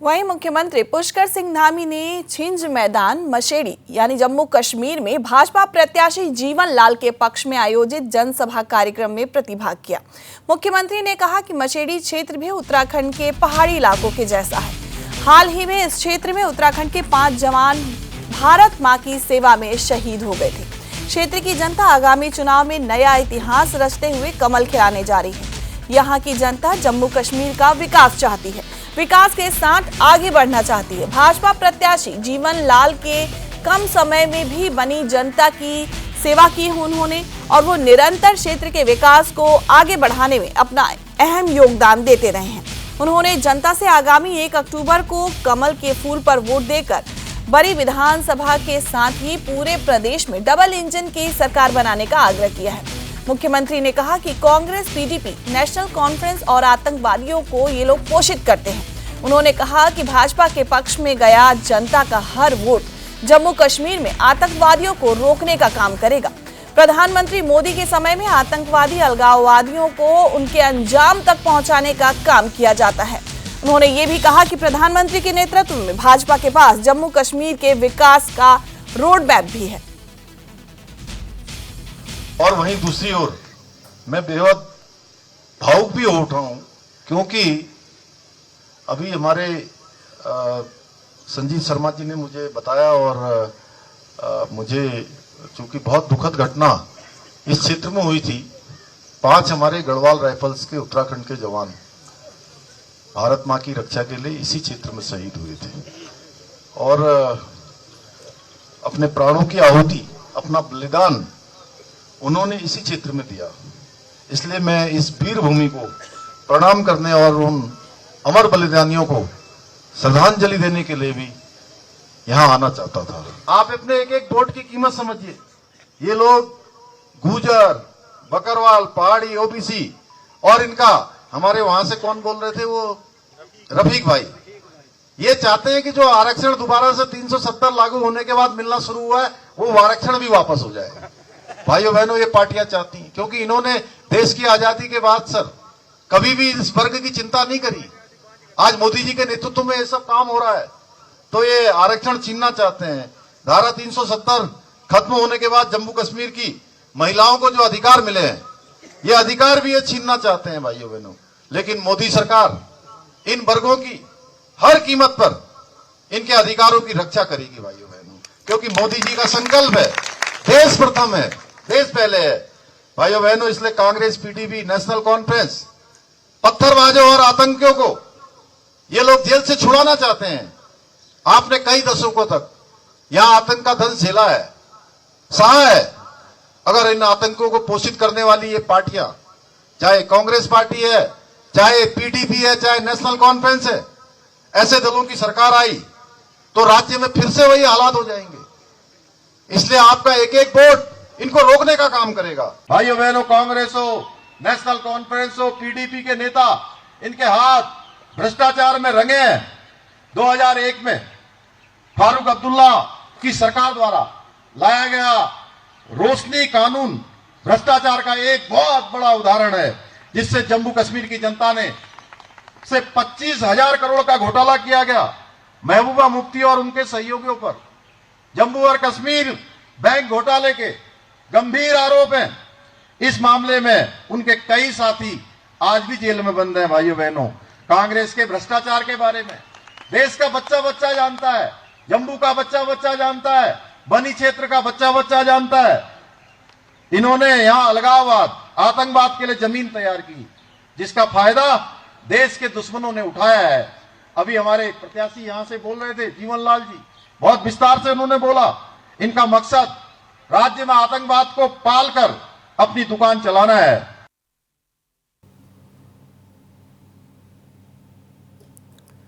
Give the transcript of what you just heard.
वहीं मुख्यमंत्री पुष्कर सिंह धामी ने छिंज मैदान मशेड़ी यानी जम्मू कश्मीर में भाजपा प्रत्याशी जीवन लाल के पक्ष में आयोजित जनसभा कार्यक्रम में प्रतिभाग किया। मुख्यमंत्री ने कहा कि मशेड़ी क्षेत्र भी उत्तराखंड के पहाड़ी इलाकों के जैसा है। हाल ही में इस क्षेत्र में उत्तराखंड के 5 जवान भारत मां की सेवा में शहीद हो गए थे। क्षेत्र की जनता आगामी चुनाव में नया इतिहास रचते हुए कमल खिलाने जा रही है। यहाँ की जनता जम्मू कश्मीर का विकास चाहती है, विकास के साथ आगे बढ़ना चाहती है। भाजपा प्रत्याशी जीवन लाल के कम समय में भी बनी जनता की सेवा की उन्होंने और वो निरंतर क्षेत्र के विकास को आगे बढ़ाने में अपना अहम योगदान देते रहे हैं। उन्होंने जनता से आगामी 1 अक्टूबर को कमल के फूल पर वोट देकर बड़ी विधानसभा के साथ ही पूरे प्रदेश में डबल इंजन की सरकार बनाने का आग्रह किया है। मुख्यमंत्री ने कहा कि कांग्रेस, पीडीपी, नेशनल कॉन्फ्रेंस और आतंकवादियों को ये लोग पोषित करते हैं। उन्होंने कहा कि भाजपा के पक्ष में गया जनता का हर वोट जम्मू कश्मीर में आतंकवादियों को रोकने का काम करेगा। प्रधानमंत्री मोदी के समय में आतंकवादी, अलगाववादियों को उनके अंजाम तक पहुंचाने का काम किया जाता है। उन्होंने ये भी कहा कि प्रधानमंत्री के नेतृत्व में भाजपा के पास जम्मू कश्मीर के विकास का रोड मैप भी है। और वहीं दूसरी ओर मैं बेहद भावुक भी हो उठा हूं, क्योंकि अभी हमारे संजीव शर्मा जी ने मुझे बताया और मुझे चूंकि बहुत दुखद घटना इस क्षेत्र में हुई थी। 5 हमारे गढ़वाल राइफल्स के उत्तराखंड के जवान भारत मां की रक्षा के लिए इसी क्षेत्र में शहीद हुए थे और अपने प्राणों की आहुति, अपना बलिदान उन्होंने इसी क्षेत्र में दिया। इसलिए मैं इस वीर भूमि को प्रणाम करने और उन अमर बलिदानियों को श्रद्धांजलि देने के लिए भी यहां आना चाहता था। आप अपने एक एक वोट की कीमत समझिए। ये लोग गुजर, बकरवाल, पहाड़ी, ओबीसी और इनका हमारे वहां से कौन बोल रहे थे, वो रफीक भाई, ये चाहते हैं कि जो आरक्षण दोबारा से 370 लागू होने के बाद मिलना शुरू हुआ है वो आरक्षण भी वापस हो जाए। भाइयों बहनों, ये पार्टियां चाहती हैं, क्योंकि इन्होंने देश की आजादी के बाद सर कभी भी इस वर्ग की चिंता नहीं करी। आज मोदी जी के नेतृत्व में ये सब काम हो रहा है, तो ये आरक्षण छीनना चाहते हैं। धारा 370 खत्म होने के बाद जम्मू कश्मीर की महिलाओं को जो अधिकार मिले हैं, ये अधिकार भी ये छीनना चाहते हैं भाइयों बहनों। लेकिन मोदी सरकार इन वर्गों की हर कीमत पर इनके अधिकारों की रक्षा करेगी भाइयों बहनों, क्योंकि मोदी जी का संकल्प है देश प्रथम है, देश पहले है भाइयों बहनों। इसलिए कांग्रेस, पीडीपी, नेशनल कॉन्फ्रेंस पत्थरबाजों और आतंकियों को ये लोग जेल से छुड़ाना चाहते हैं। आपने कई दशकों तक यहां आतंक का दंश झेला है, सहा है। अगर इन आतंकों को पोषित करने वाली ये पार्टियां, चाहे कांग्रेस पार्टी है, चाहे पीडीपी है, चाहे नेशनल कॉन्फ्रेंस है, ऐसे दलों की सरकार आई तो राज्य में फिर से वही हालात हो जाएंगे। इसलिए आपका एक एक वोट इनको रोकने का काम करेगा। भाइयों बहनों, कांग्रेस हो, नेशनल कॉन्फ्रेंस हो, पीडीपी के नेता, इनके हाथ भ्रष्टाचार में रंगे हैं। 2001 में फारूक अब्दुल्ला की सरकार द्वारा लाया गया रोशनी कानून भ्रष्टाचार का एक बहुत बड़ा उदाहरण है, जिससे जम्मू कश्मीर की जनता ने से 25,000 करोड़ का घोटाला किया गया। महबूबा मुफ्ती और उनके सहयोगियों पर जम्मू और कश्मीर बैंक घोटाले के गंभीर आरोप हैं। इस मामले में उनके कई साथी आज भी जेल में बंद हैं। भाइयों बहनों, कांग्रेस के भ्रष्टाचार के बारे में देश का बच्चा बच्चा जानता है, जम्मू का बच्चा बच्चा जानता है, बनी क्षेत्र का बच्चा बच्चा जानता है। इन्होंने यहां अलगाववाद, आतंकवाद के लिए जमीन तैयार की, जिसका फायदा देश के दुश्मनों ने उठाया है। अभी हमारे प्रत्याशी यहां से बोल रहे थे, जीवन लाल जी, बहुत विस्तार से उन्होंने बोला। इनका मकसद राज्य में आतंकवाद को पालकर अपनी दुकान चलाना है।